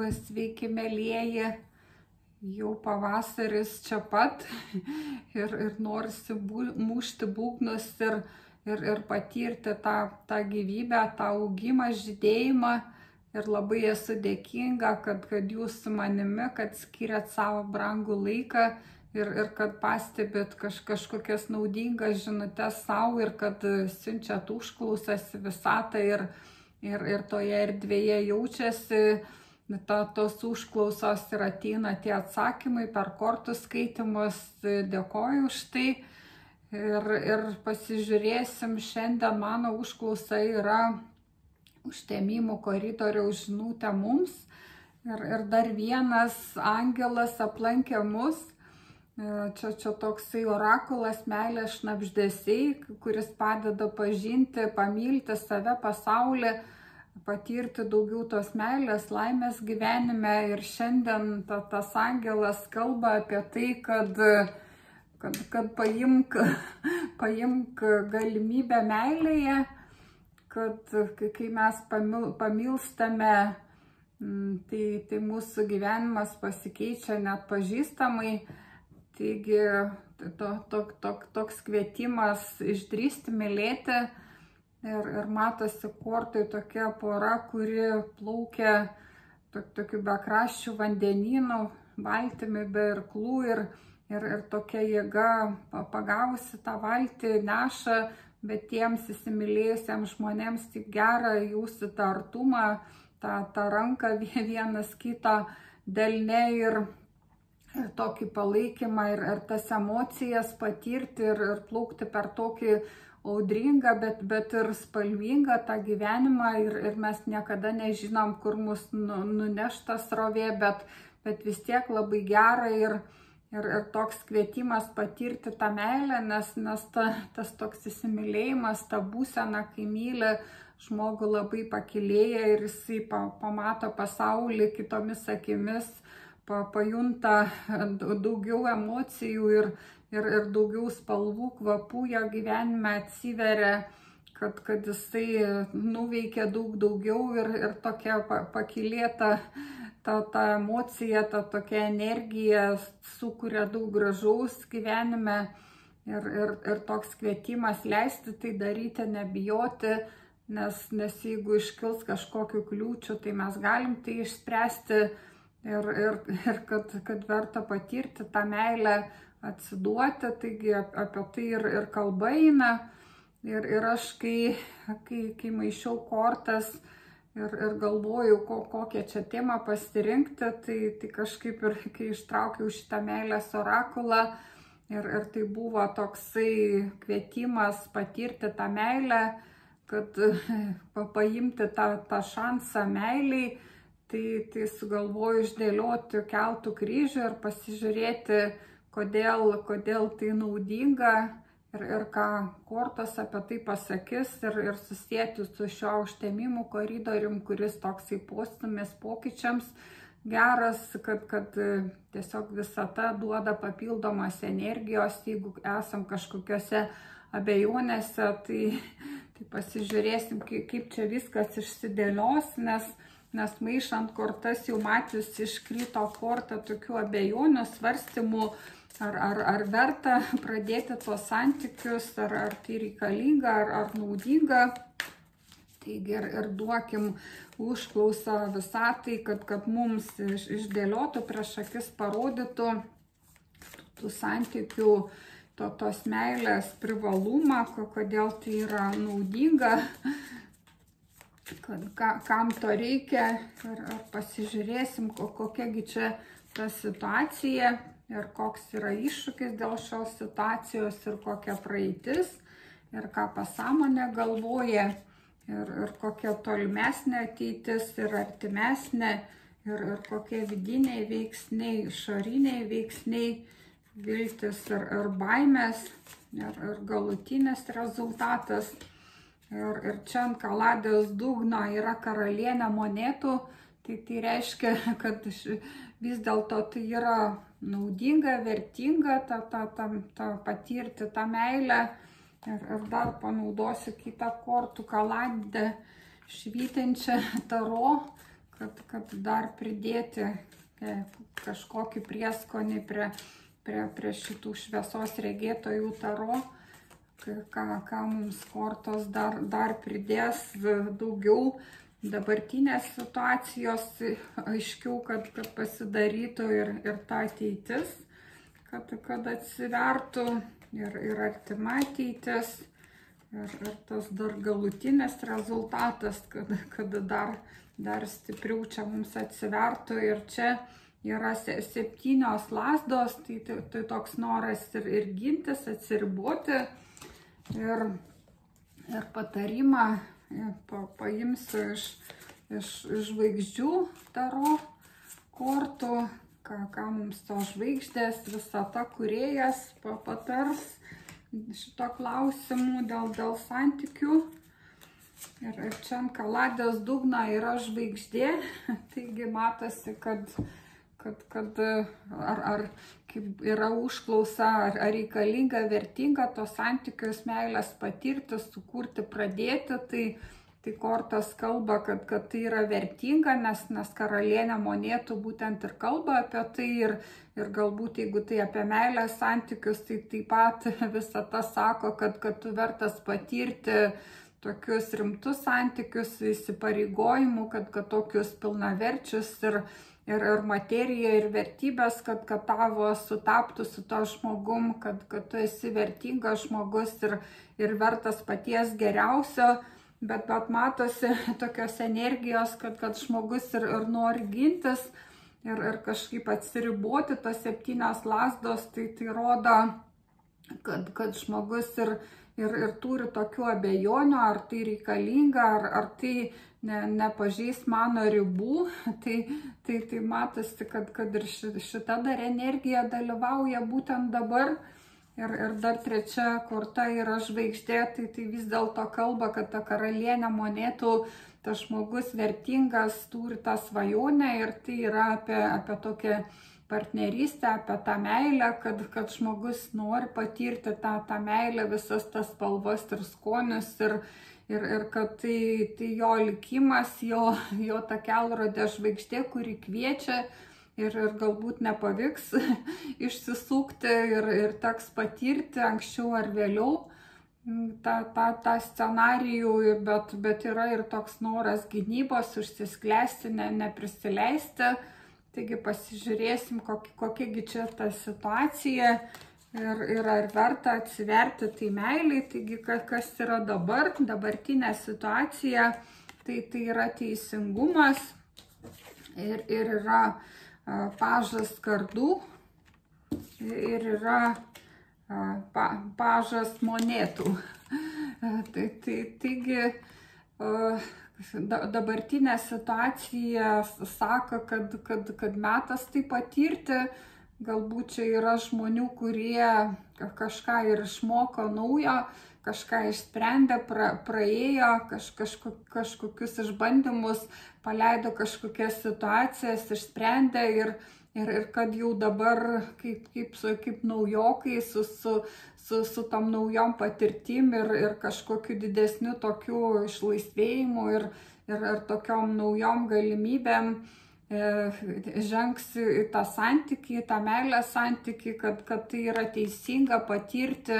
Labas, sveiki, mėlyjeji. Jau pavasaris čia pat ir norisi mušti būgnus ir patirti tą gyvybę, tą augimą, žydėjimą. Ir labai esu dėkinga, kad jūs su manimi, kad skiriat savo brangų laiką ir kad pastebėt kažkokias naudingas žinutes savo ir kad siunčiat užklausas visatą ir toje erdvėje jaučiasi tos užklausos ir ateina tie atsakymai per kortų skaitimus. Dėkoju už tai ir pasižiūrėsim. Šiandien mano užklausa yra užtemimų koridoriaus žinutė mums ir dar vienas angelas aplankė mus. Čia toksai orakulas meilės šnabždesiai, kuris padeda pažinti, pamilti save, pasaulį, patirti daugiau tos meilės, laimės gyvenime. Ir šiandien tas angelas kalba apie tai, kad paimk galimybę meilėje, kad kai mes pamilstame, tai mūsų gyvenimas pasikeičia net pažįstamai. Taigi toks kvietimas išdrįsti mylėti ir matosi kortai tokia pora, kuri plaukia tokiu bekraščiu vandenynu, valtimi be irklų ir tokia jėga pagavusi tą valtį neša, bet tiems įsimylėjusiems žmonėms tik gera jūsų tą artumą, tą ranką vienas kito delne ir tokį palaikymą ir tas emocijas patirti ir plaukti per tokį audringą, bet ir spalvingą tą gyvenimą ir mes niekada nežinom, kur mus nuneš ta srovė, bet vis tiek labai gera ir toks kvietimas patirti tą meilę, nes tas toks įsimylėjimas, ta būsena, kai myli žmogų, labai pakilėja ir jisai pamato pasaulį kitomis akimis, pajunta daugiau emocijų ir daugiau spalvų, kvapų jo gyvenime atsiveria, kad jisai nuveikia daug daugiau ir tokia pakilėta ta emocija, ta tokia energija sukuria daug gražaus gyvenime ir toks kvietimas leisti tai daryti, nebijoti, nes jeigu iškils kažkokių kliūčių, tai mes galim tai išspręsti. Ir kad verta patirti tą meilę, atsiduoti, taigi apie tai ir kalba eina. Ir aš, kai maišiau kortas ir galvojau, kokią čia temą pasirinkti, tai kažkaip ir kai ištraukiau šitą meilės orakulą, ir tai buvo toksai kvietimas patirti tą meilę, kad paimti tą šansą meiliai. Tai sugalvoju išdėlioti keltų kryžių ir pasižiūrėti, kodėl tai naudinga ir ką kortos apie tai pasakys ir susėti su šio užtemimų koridorium, kuris toksai postūmis pokyčiams geras, kad tiesiog visata duoda papildomos energijos. Jeigu esam kažkokiose abejonėse, tai pasižiūrėsim, kaip čia viskas išsidėlios, nes maišant kortas jau mačius iškrito korta tokių abejonių, svarstymų, ar verta pradėti tuos santykius, ar tai reikalinga, ar naudinga. Taigi ir duokim užklausą visatai, kad mums išdėliotų prieš akis, parodytų tų santykių, tos meilės privalumą, kodėl tai yra naudinga, kam to reikia ir pasižiūrėsim, kokiagi čia ta situacija ir koks yra iššūkis dėl šios situacijos ir kokia praeitis ir ką pasąmonė galvoja ir kokia tolimesnė ateitis ir artimesnė ir kokie vidiniai veiksniai, išoriniai veiksniai, viltis ir baimės ir galutinis rezultatas. Ir čia ant kaladės dugno yra karalienė monetų, tai reiškia, kad vis dėlto tai yra naudinga, vertinga patirti tą meilę. Ir dar panaudosiu kitą kortų kaladę švytinčią taro, kad dar pridėti kažkokį prieskonį prie šitų šviesos regėtojų taro, ką mums kortos dar pridės daugiau dabartinės situacijos aiškiau, kad pasidarytų ir ta ateitis, kad atsivertų ir artima ateitis, ir tas dar galutinis rezultatas, kad dar stipriau čia mums atsivertų. Ir čia yra 7 lazdos, tai toks noras ir gintis, atsiriboti. Ir patarimą paimsiu iš žvaigždžių taro kortų, ką mums to žvaigždės, visata kūrėjas patars šito klausimu dėl santykių. Ir čia ant kaladės dugno yra žvaigždė, taigi matosi, kad ar kaip yra užklausa, ar reikalinga, vertinga tos santykius, meilės patirti, sukurti, pradėti, tai kortos kalba, kad tai yra vertinga, nes karalienė monetų būtent ir kalba apie tai, ir galbūt jeigu tai apie meilės santykius, tai taip pat visata sako, kad tu vertas patirti tokius rimtus santykius, įsipareigojimų, kad tokius pilnaverčius ir materija, ir vertybės, kad tavo sutaptų su to žmogum, kad tu esi vertingas žmogus ir vertas paties geriausio, bet matosi tokios energijos, kad žmogus ir nori gintis ir kažkaip atsiriboti. Tos 7 lazdos, tai rodo, kad žmogus ir turi tokių abejonių, ar tai reikalinga, ar tai nepažeis mano ribų. Tai matosi, kad ir šita dar energija dalyvauja būtent dabar. Ir dar 3 korta yra žvaigždė, tai vis dėlto kalba, kad ta karalienė monetų, tas žmogus vertingas, turi tą svajonę, ir tai yra apie tokią partnerystę, apie tą meilę, kad žmogus nori patirti tą meilę, visas tas spalvas ir skonius, ir kad tai jo likimas, jo ta kelrodė žvaigždė, kuri kviečia, ir galbūt nepavyks išsisukti, ir teks patirti anksčiau ar vėliau tą scenarijų, bet yra ir toks noras gynybos, užsisklęsti, neprisileisti. Taigi pasižiūrėsim, kokiagi čia ta situacija ir ar verta atsiverti tai meiliai. Taigi, kas yra dabartinė situacija, tai yra teisingumas ir yra pažas kardų ir yra pažas monetų. Taigi, dabartinė situacija sako, kad metas tai patirti. Galbūt čia yra žmonių, kurie kažką ir išmoko naujo, kažką išsprendė, praėjo kažkokius išbandymus, paleido kažkokias situacijas, išsprendė ir kad jau dabar kaip naujokai su tom naujom patirtim ir kažkokiu didesniu tokiu išlaisvėjimu ir tokiom naujom galimybėm žengs į tą santykį, tą meilės santykį, kad tai yra teisinga patirti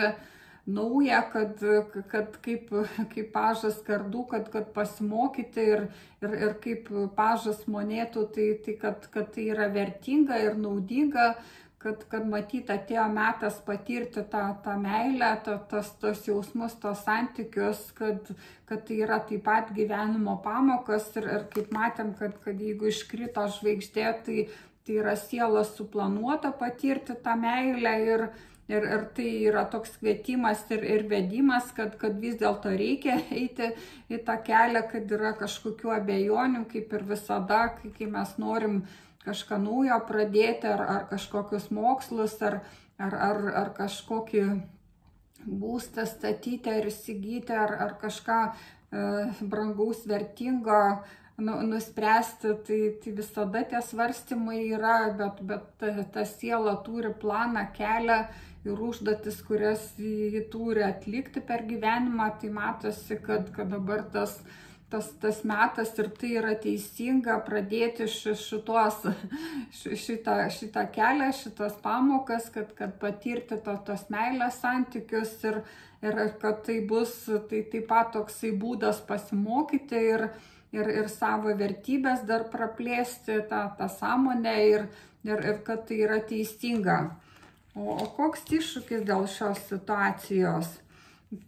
naują, kad kaip pažas kardų, kad pasimokyti ir kaip pažas monetų, tai kad tai yra vertinga ir naudinga, kad matyt atėjo metas patirti tą meilę, tos jausmus, tos santykius, kad tai yra taip pat gyvenimo pamokos ir kaip matėm, kad jeigu iškrito žvaigždė, tai yra sielos suplanuota patirti tą meilę ir tai yra toks kvietimas ir vedimas, kad vis dėlto reikia eiti į tą kelią, kad yra kažkokių abejonių, kaip ir visada, kai mes norim kažką naujo pradėti, ar kažkokius mokslus, ar kažkokį būstą statyti, ar įsigyti, ar kažką brangaus, vertingo nuspręsti, tai visada tie svarstymai yra, bet ta siela turi planą, kelią ir užduotis, kurias ji turi atlikti per gyvenimą. Tai matosi, kad dabar tas tas metas ir tai yra teisinga pradėti šitą kelią, šitas pamokas, kad patirti tos meilės santykius ir kad tai bus taip pat toksai būdas pasimokyti ir savo vertybės dar praplėsti, tą sąmonę ir kad tai yra teisinga. O koks iššūkis dėl šios situacijos?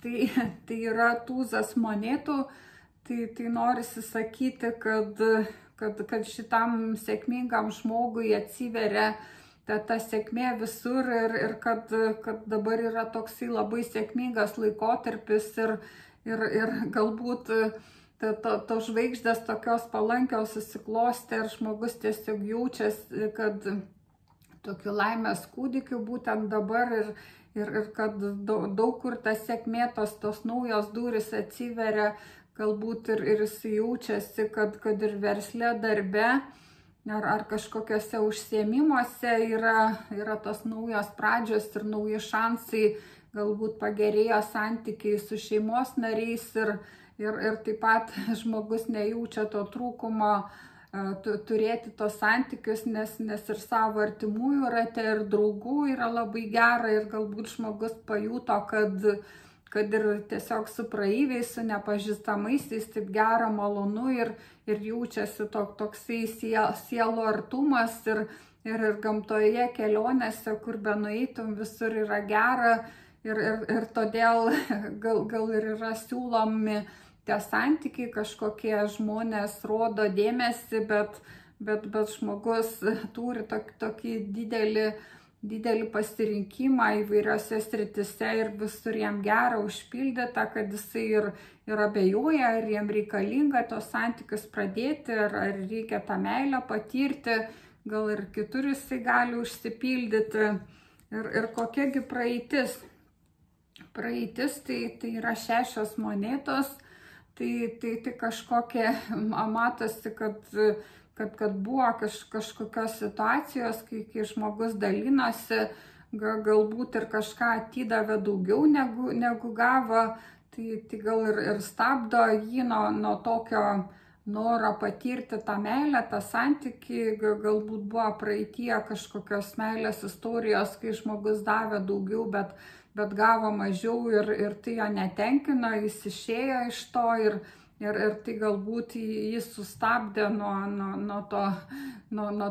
Tai yra tūzas monetų, tai norisi sakyti, kad šitam sėkmingam žmogui atsiveria ta sėkmė visur ir kad dabar yra toksai labai sėkmingas laikotarpis ir galbūt to žvaigždės tokios palankios susiklostė ir žmogus tiesiog jaučiasi, kad tokiu laimės kūdikiu būtent dabar ir kad daug kur ta sėkmė, tos naujos durys atsiveria, galbūt ir jis jaučiasi, kad ir versle, darbe ar kažkokiuose užsiėmimuose yra tos naujos pradžios ir nauji šansai, galbūt pagerėjo santykiai su šeimos nariais ir taip pat žmogus nejaučia to trūkumo turėti tos santykius, nes ir savo artimųjų rate ir draugų yra labai gera ir galbūt žmogus pajuto, kad ir tiesiog su praeiviais, su nepažįstamaisiais taip gera, malonu ir jaučiasi toksai sielų artumas ir gamtoje kelionėse, kur benueitum, visur yra gera ir todėl gal ir yra siūlomi tie santykiai, kažkokie žmonės rodo dėmesį, bet žmogus turi tokį didelį pasirinkimą įvairiose sritise ir visur jam gera, užpildyta, kad jisai ir abejoja, ar jam reikalinga tos santykius pradėti, ar reikia tą meilę patirti, gal ir kitur jisai gali užsipildyti. Ir kokiagi praeitis? Praeitis tai yra 6 monetos, tai kažkokie, matosi, kad buvo kažkokios situacijos, kai žmogus dalinosi, galbūt ir kažką atidavė daugiau negu gavo, tai gal ir stabdo jį nuo tokio noro patirti tą meilę, tą santykį, galbūt buvo praeityje kažkokios meilės istorijos, kai žmogus davė daugiau, bet gavo mažiau ir tai jo netenkino, jis išėjo iš to ir tai galbūt jis sustabdė nuo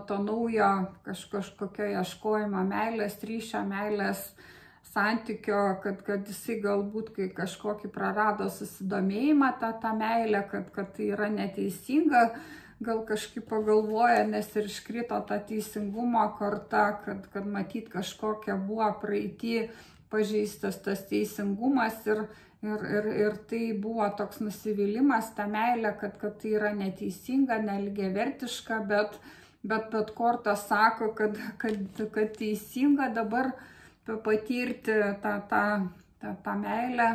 to naujo kažkokio ieškojimo meilės, ryšio meilės santykio, kad jisai galbūt kai kažkokį prarado susidomėjimą tą meilę, kad tai yra neteisinga, gal kažkaip pagalvoja, nes ir iškrito ta teisingumo korta, kad matyt kažkokia buvo praeitį pažeistas tas teisingumas ir tai buvo toks nusivylimas, ta meilė, kad tai yra neteisinga, nelygiavertiška, bet korta sako, kad teisinga dabar patirti tą meilę,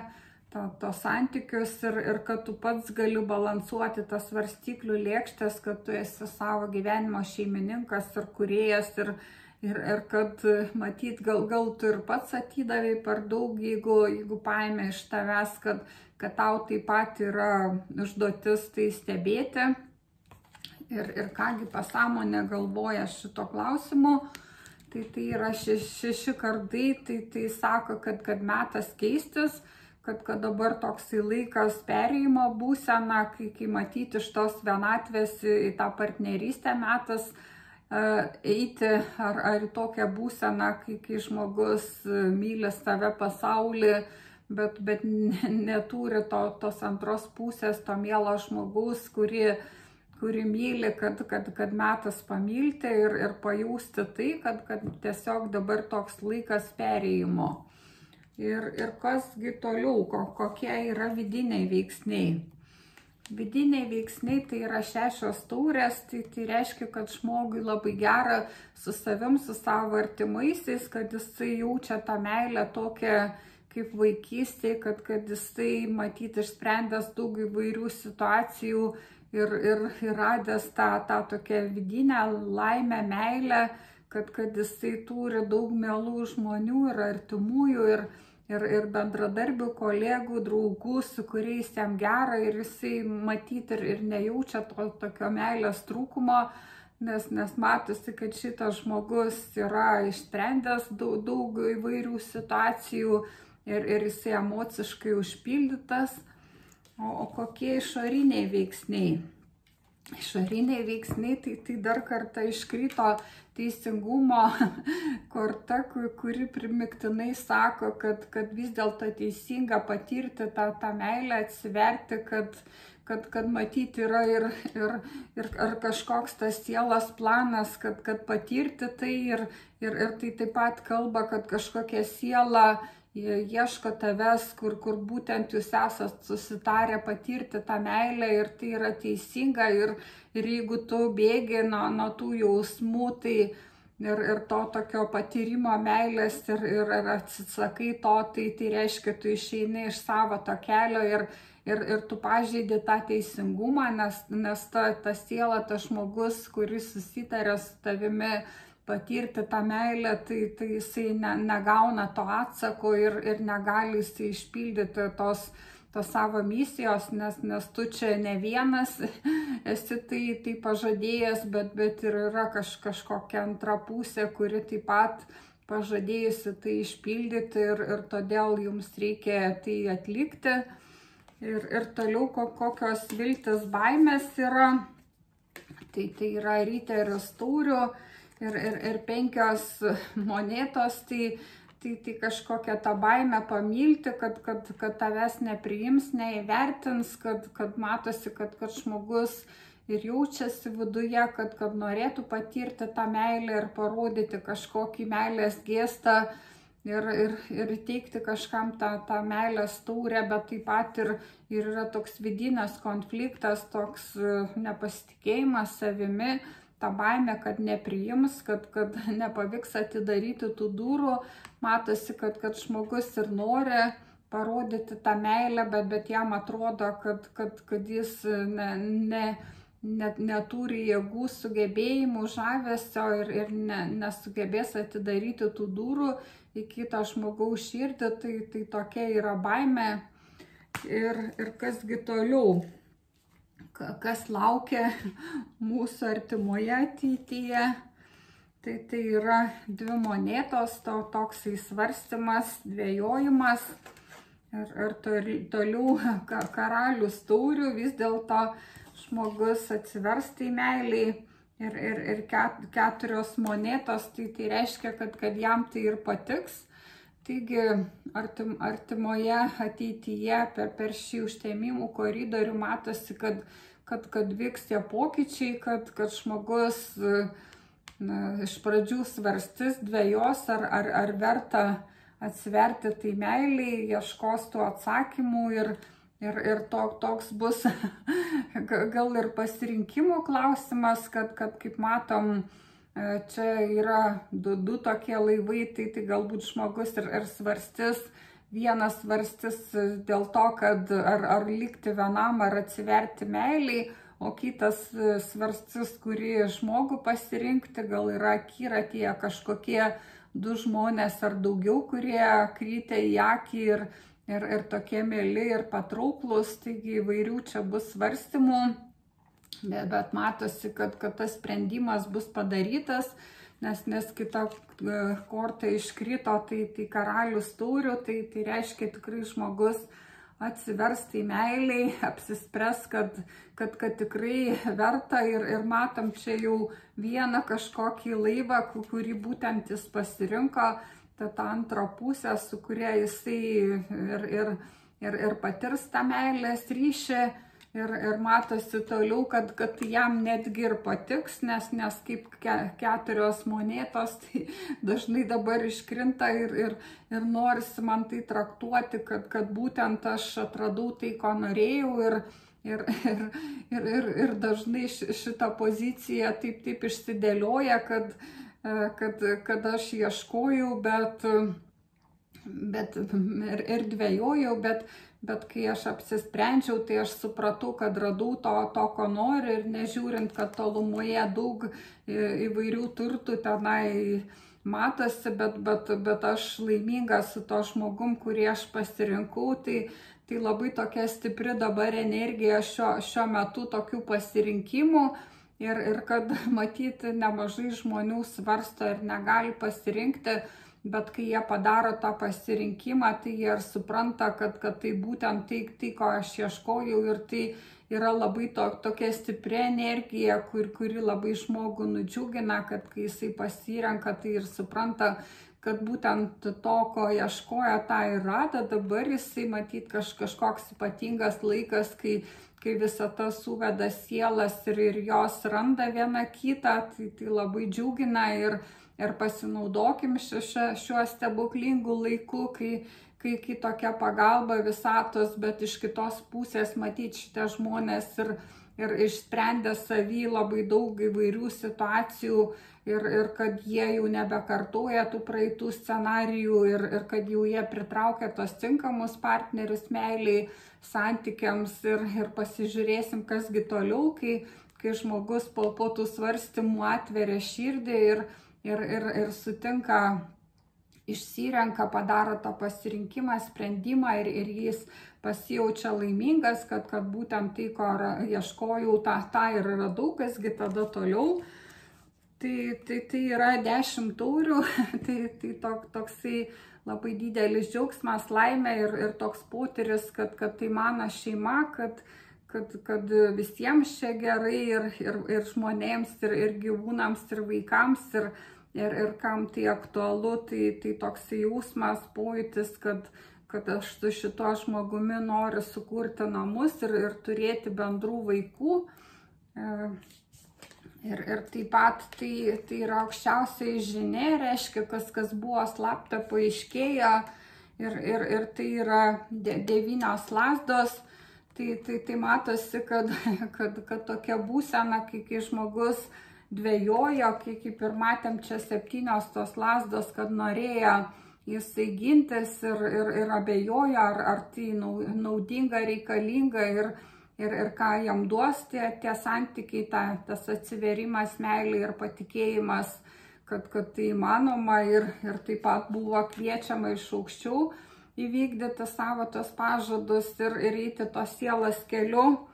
tos santykius ir kad tu pats gali balansuoti tas svarstyklių lėkštės, kad tu esi savo gyvenimo šeimininkas ir kūrėjas ir kad matyt, gal tu ir pats atidavai per daug, jeigu paėmė iš tavęs, kad tau taip pat yra užduotis tai stebėti ir kągi pasąmonė galvoja šito klausimu. Tai yra 6 kardai, tai sako, kad metas keistis, kad dabar toksai laikas perėjimo būsena, kai matyti iš tos vienatvės į tą partnerystę metas eiti ar į tokią būseną, kai žmogus myli save, pasaulį, bet neturi tos antros pusės, to mielo žmogaus, kuri myli, kad metas pamilti ir pajausti tai, kad tiesiog dabar toks laikas perėjimo. Ir kasgi toliau, kokie yra vidiniai veiksniai. Vidiniai veiksniai tai yra 6 taurės, tai reiškia, kad žmogui labai gera su savim, su savo artimaisiais, kad jisai jaučia tą meilę tokią kaip vaikystėje, kad jisai matyti išsprendęs daug įvairių situacijų ir radęs tą tokią vidinę laimę, meilę, kad jisai turi daug mielų žmonių ir artimųjų ir bendradarbių, kolegų, draugų, su kuriais jam gera ir jisai matyti ir nejaučia tokio meilės trūkumo, nes matosi, kad šitas žmogus yra išsprendęs daug įvairių situacijų ir jisai emociškai užpildytas. O kokie išoriniai veiksniai? Išoriniai veiksniai tai dar kartą iškrito teisingumo korta, kuri primiktinai sako, kad vis dėlto teisinga patirti tą meilę, atsiverti, kad matyti yra ir kažkoks tas sielos planas, kad patirti tai ir tai taip pat kalba, kad kažkokia siela ieško tavęs, kur būtent jūs esat susitarę patirti tą meilę ir tai yra teisinga ir jeigu tu bėgi nuo tų jausmų, tai ir to tokio patyrimo meilės ir atsisakai to, tai reiškia, tu išeini iš savo to kelio ir tu pažeidi tą teisingumą, nes ta siela, tas žmogus, kuris susitarė su tavimi patirti tą meilę, tai jisai negauna to atsako ir negali jisai išpildyti tos savo misijos, nes tu čia ne vienas esi tai pažadėjęs, bet ir yra kažkokia antra pusė, kuri taip pat pažadėjusi tai išpildyti ir todėl jums reikia tai atlikti. Ir toliau kokios viltis baimės yra, tai yra riteris taurių ir 5 monetos, tai kažkokia ta baimė pamilti, kad tavęs nepriims, neįvertins, kad matosi, kad žmogus ir jaučiasi viduje, kad norėtų patirti tą meilę ir parodyti kažkokį meilės gestą ir teikti kažkam tą meilės taurę, bet taip pat ir yra toks vidinės konfliktas, toks nepasitikėjimas savimi, ta baimė, kad nepriims, kad nepavyks atidaryti tų durų, matosi, kad žmogus ir nori parodyti tą meilę, bet jam atrodo, kad jis neturi jėgų, sugebėjimų, žavesio ir nesugebės atidaryti tų durų į kitą žmogaus širdį, tai tokia yra baimė. Ir kasgi toliau? Kas laukia mūsų artimoje ateityje, tai yra 2 monetos, toksai svarstymas, dvejojimas ir toliau karalius taurių, vis dėlto žmogus atsivers tai meiliai ir 4 monetos, tai reiškia, kad jam tai ir patiks. Taigi artimoje ateityje per šį užtemimų koridorių matosi, kad vyks tie pokyčiai, kad žmogus iš pradžių svarstys, dvejos, ar verta atsiverti tai meiliai, ieškos tų atsakymų ir toks bus gal ir pasirinkimo klausimas, kad kaip matom, čia yra du tokie laivai, tai galbūt žmogus ir svarstys, vienas svarstys dėl to, kad ar likti vienam, ar atsiverti meiliai, o kitas svarstys, kurį žmogų pasirinkti, gal yra akiratyje kažkokie 2 žmonės ar daugiau, kurie krytė į akį ir tokie mėly ir patrauklus, taigi įvairių čia bus svarstymų. Bet matosi, kad tas sprendimas bus padarytas, nes kita korta iškrito, tai karalius taurių, tai reiškia tikrai žmogus atsivers tai meiliai, apsispręs, kad tikrai verta ir matom čia jau vieną kažkokį laivą, kurį būtent jis pasirinko, tą antrą pusę, su kuria jisai ir patirs tą meilės ryšį. Ir matosi toliau, kad jam netgi ir patiks, nes kaip 4 monetos, tai dažnai dabar iškrinta ir norisi man tai traktuoti, kad būtent aš atradau tai, ko norėjau ir dažnai šita pozicija taip išsidėlioja, kad aš ieškojau, bet ir dvejojau, bet kai aš apsisprendžiau, tai aš supratau, kad radau to, ko noriu ir nežiūrint, kad tolumoje daug įvairių turtų tenai matosi, bet aš laiminga su to žmogum, kurį aš pasirinkau, tai labai tokia stipri dabar energija šiuo metu tokių pasirinkimų ir kad matyti nemažai žmonių svarsto ir negali pasirinkti, bet kai jie padaro tą pasirinkimą, tai jie ir supranta, kad tai būtent tai, ko aš ieškojau, ir tai yra labai tokia stipri energija, kuri labai žmogų nudžiugina, kad kai jisai pasirenka, tai ir supranta, kad būtent to, ko ieškoja, tą ir rado. Dabar jisai matyt kažkoks ypatingas laikas, kai visata suveda sielas ir jos randa vieną kitą, tai labai džiugina ir pasinaudokim šiuo stebuklingu laiku, kai tokia pagalba visatos, bet iš kitos pusės matyti šitie žmonės ir išsprendė savy labai daug įvairių situacijų ir kad jie jau nebekartoja tų praeitų scenarijų ir kad jau jie pritraukia tos tinkamus partnerius meiliai, santykiams ir pasižiūrėsim, kasgi toliau, kai žmogus po tų svarstymų atveria širdį ir sutinka, išsirenka, padaro tą pasirinkimą, sprendimą ir jis pasijaučia laimingas, kad būtent tai, ko ieškojau, tą ir radau, kasgi tada toliau. Tai yra 10 taurių, tai toksai labai didelis džiaugsmas, laimė ir toks potyris, kad tai mano šeima, kad visiems čia gerai ir žmonėms, ir gyvūnams, ir vaikams, ir kam tai aktualu, tai toks jausmas, pojūtis, kad aš su šituo žmogumi noriu sukurti namus ir turėti bendrų vaikų. Ir taip pat tai yra aukščiausiai žinia, reiškia, kas buvo slapta paaiškėjo ir tai yra 9 lazdos. Tai matosi, kad tokia būsena, kai žmogus dvejojo, kaip ir matėm čia 7 tos lazdos, kad norėjo jisai gintis ir abejojo, ar tai naudinga, reikalinga ir ką jam duos tie santykiai, tas atsiverimas, meilė ir patikėjimas, kad tai įmanoma ir taip pat buvo kviečiama iš aukščiau įvykdyti savo tos pažadus ir eiti tos sielos keliu.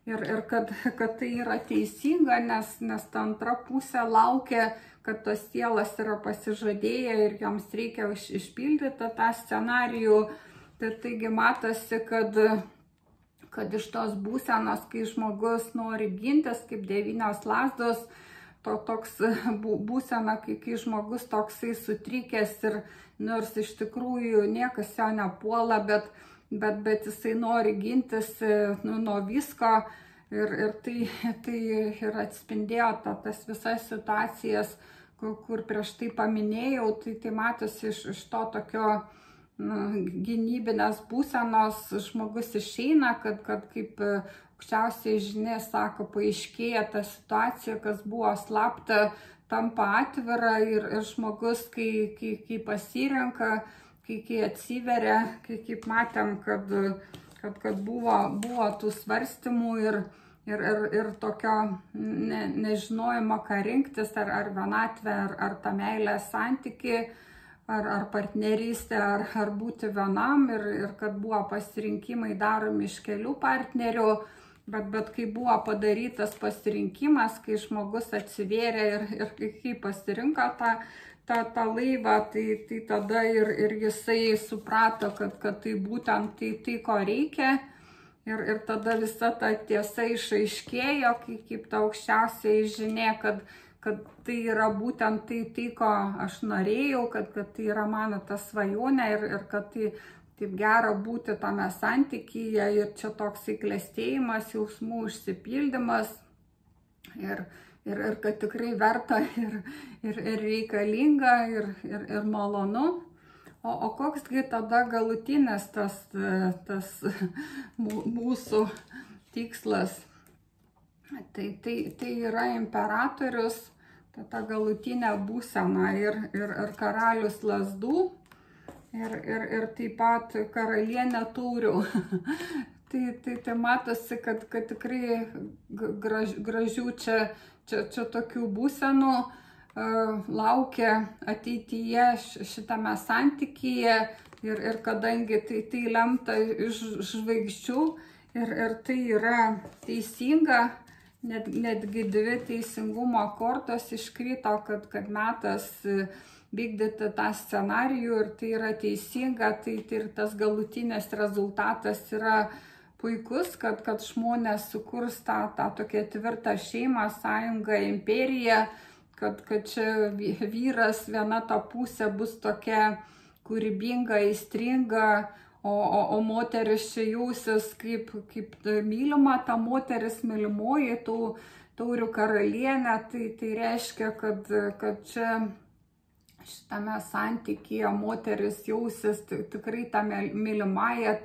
Ir kad tai yra teisinga, nes ta antra pusė laukia, kad tos sielas yra pasižadėję ir joms reikia išpildyti tą scenarijų. Taigi matosi, kad iš tos būsenos, kai žmogus nori gintis, kaip 9 lazdos, toks būsena, kai žmogus toksai sutrikęs ir nors iš tikrųjų niekas jo nepuola, bet jisai nori gintis nuo visko ir tai ir atspindėjo tas visas situacijas, kur prieš tai paminėjau, tai matosi iš to tokio gynybinės būsenos žmogus išeina, kad kaip aukščiausiai žinia sako, paaiškėja ta situacija, kas buvo slapta, tampa atvira ir žmogus, kai pasirenka, kai atsiveria, kaip matėm, kad buvo tų svarstymų ir tokio nežinojimo, ką rinktis, ar vienatvę, ar tą meilę santyki, ar partnerystę, ar būti vienam, ir kad buvo pasirinkimai daromi iš kelių partnerių, bet kai buvo padarytas pasirinkimas, kai žmogus atsivėrė ir kai pasirinko tą laivą, tai tada ir jisai suprato, kad tai būtent tai ko reikia. Ir tada visa ta tiesa išaiškėjo, kaip ta aukščiausiai žinia, kad tai yra būtent tai ko aš norėjau, kad tai yra mano ta svajonė ir kad tai taip gera būti tame santykyje ir čia toks klestėjimas, jausmų išsipildymas ir kad tikrai verta ir reikalinga ir malonu. O koksgi tada galutinis tas mūsų tikslas? Tai yra imperatorius, ta galutinė būsena ir karalius lazdų ir taip pat karalienė taurių. Tai matosi, kad tikrai gražių čia tokių būsenų. laukia ateityje šitame santykyje ir kadangi tai lemta iš žvaigždžių ir tai yra teisinga, netgi 2 teisingumo kortos iškrito, kad metas vykdyti tą scenarijų ir tai yra teisinga, tai ir tas galutinis rezultatas yra puikus, kad žmonės sukurs tą tokią tvirtą šeimą, sąjungą, imperiją, kad čia vyras, viena ta pusė bus tokia kūrybinga, aistringa, o moteris čia jausis kaip mylima, ta moteris mylimoji, tų taurių karalienė, tai reiškia, kad čia šitame santykyje moteris jausis tikrai ta mylimąją,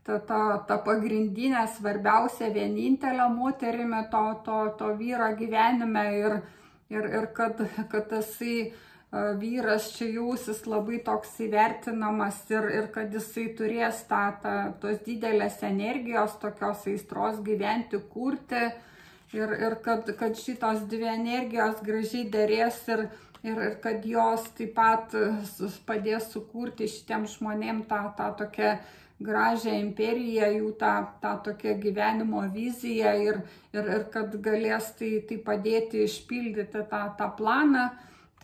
ta pagrindinė, svarbiausia, vienintelė moterimi to vyro gyvenime ir kad tasai vyras čia jausis labai toks įvertinamas ir kad jisai turės tos didelės energijos, tokios aistros gyventi, kurti ir kad šitos 2 energijos gražiai derės ir kad jos taip pat padės sukurti šitiem žmonėm tą tokią gražią imperiją, jų tą tokią gyvenimo viziją ir kad galės tai padėti išpildyti tą planą.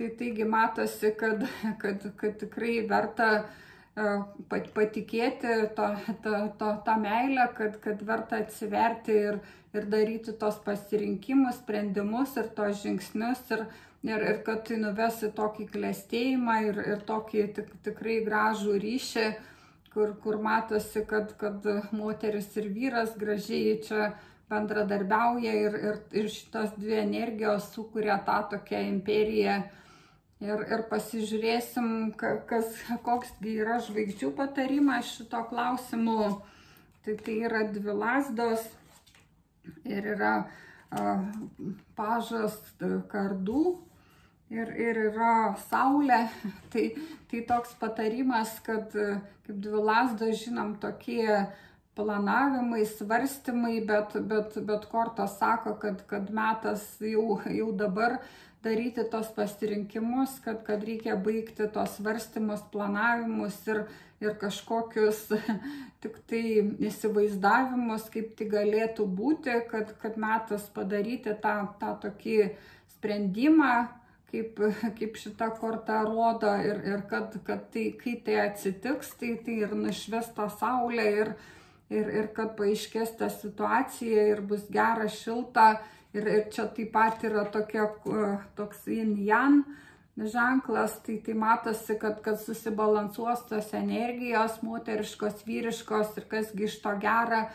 Taigi matosi, kad tikrai verta patikėti tą meilę, kad verta atsiverti ir daryti tos pasirinkimus, sprendimus ir tos žingsnius ir kad tai nuves į tokį klestėjimą ir tokį tikrai gražų ryšį, kur matosi, kad moteris ir vyras gražiai čia bendradarbiauja ir šitos 2 energijos sukuria tą tokią imperiją. Ir pasižiūrėsim, koks yra žvaigždžių patarimas šito klausimu. Tai yra 2 lazdos ir yra pažas kardų ir yra saulė. Tai toks patarimas, kad kaip 2 lazdos, žinom, tokie planavimai, svarstymai, bet kortos sako, kad metas jau dabar daryti tos pasirinkimus, kad reikia baigti tos svarstymus, planavimus ir kažkokius tik tai įsivaizdavimus, kaip tai galėtų būti, kad metas padaryti tą tokį sprendimą, kaip šita korta rodo ir kad kai tai atsitiks, tai ir nušvis tą saulę ir kad paaiškės ta situacija ir bus gera, šilta. Ir čia taip pat yra toks yin-yang ženklas, tai matosi, kad susibalansuos tos energijos, moteriškos, vyriškos ir kasgi iš to gera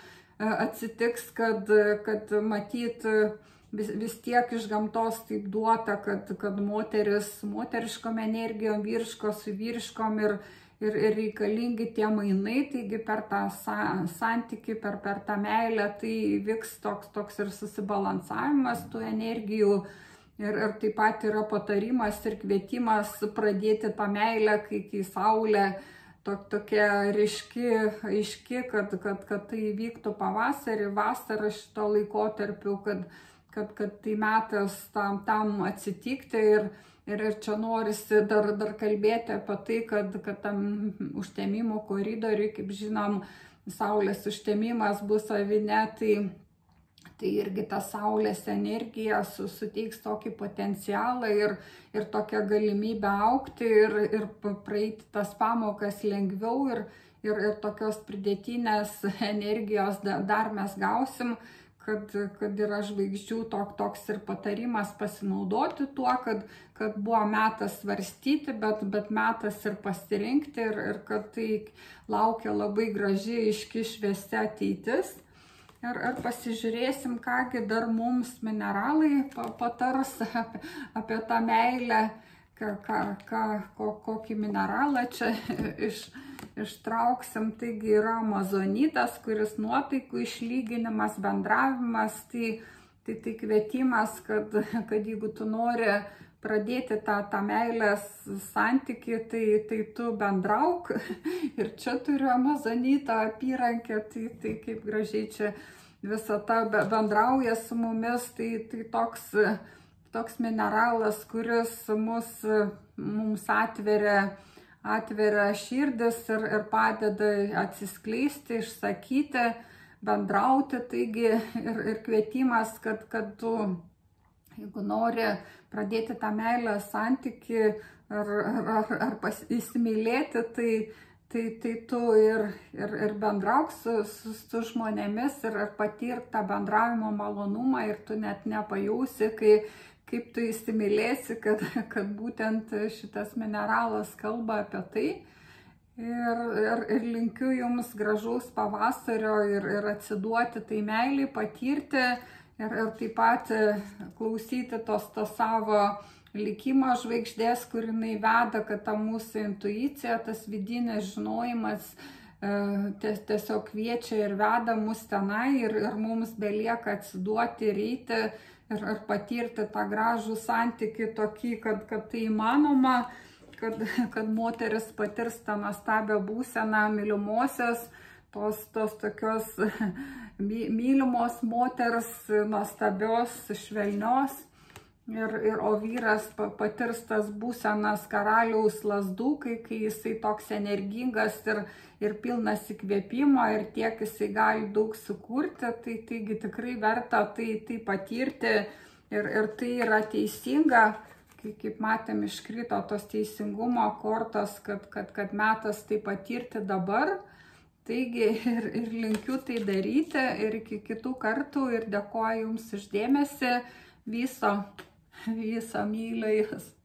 atsitiks, kad matyt vis tiek iš gamtos taip duota, kad moteris moteriškom energijom, vyriškos su vyriškom ir reikalingi tie mainai, taigi per tą santykį, per tą meilę, tai vyks toks ir susibalansavimas tų energijų ir taip pat yra patarimas ir kvietimas pradėti tą meilę, kai saulė tokia ryški, aiški, kad tai vyktų pavasarį, vasarą šito laikotarpiu, kad tai metas tam atsitikti ir čia norisi dar kalbėti apie tai, kad tam užtemimo koridoriui, kaip žinom, saulės užtemimas bus avine, tai irgi ta saulės energija suteiks tokį potencialą ir tokią galimybę augti ir praeiti tas pamokas lengviau ir tokios pridėtinės energijos dar mes gausim. Kad yra žvaigždžių toks ir patarimas pasinaudoti tuo, kad buvo metas svarstyti, bet metas ir pasirinkti ir kad tai laukia labai graži, aiški, šviesi ateitis. Ir pasižiūrėsim, kągi dar mums mineralai patars apie tą meilę, kokį mineralą čia ištrauksim. Taigi yra amazonitas, kuris nuotaikų išlyginimas, bendravimas, tai kvietimas, kad jeigu tu nori pradėti tą meilės santykį, tai tu bendrauk. Ir čia turiu amazonitą apyrankę, tai kaip gražiai čia visata bendrauja su mumis, tai toks mineralas, kuris mums atveria širdis ir padeda atsiskleisti, išsakyti, bendrauti. Taigi ir kvietimas, kad tu, jeigu nori pradėti tą meilę santykį ar įsimylėti, tai tu ir bendrauk su žmonėmis ir patirk tą bendravimo malonumą, ir tu net nepajausi, kaip tu įsimylėsi, kad būtent šitas mineralas kalba apie tai. Ir linkiu jums gražaus pavasario ir atsiduoti tai meiliai, patirti ir taip pat klausyti tos savo likimo žvaigždės, kur jinai veda, kad ta mūsų intuicija, tas vidinis žinojimas tiesiog kviečia ir veda mus tenai, ir mums belieka atsiduoti ir eiti ir patirti tą gražų santykį tokį, kad tai įmanoma, kad moteris patirs tą nuostabią būseną mylimosios, tos tokios mylimos moters, nuostabios, švelnios. O vyras patirs tas būsenas karaliaus lazdų, kai jisai toks energingas ir pilnas įkvėpimo, ir tiek jisai gali daug sukurti. Taigi tikrai verta tai patirti, ir tai yra teisinga. Kaip matėm, iškrito tos teisingumo kortos, kad metas tai patirti dabar. Taigi ir linkiu tai daryti, ir iki kitų kartų, ir dėkoju jums už dėmesį. Viso myliu jūs.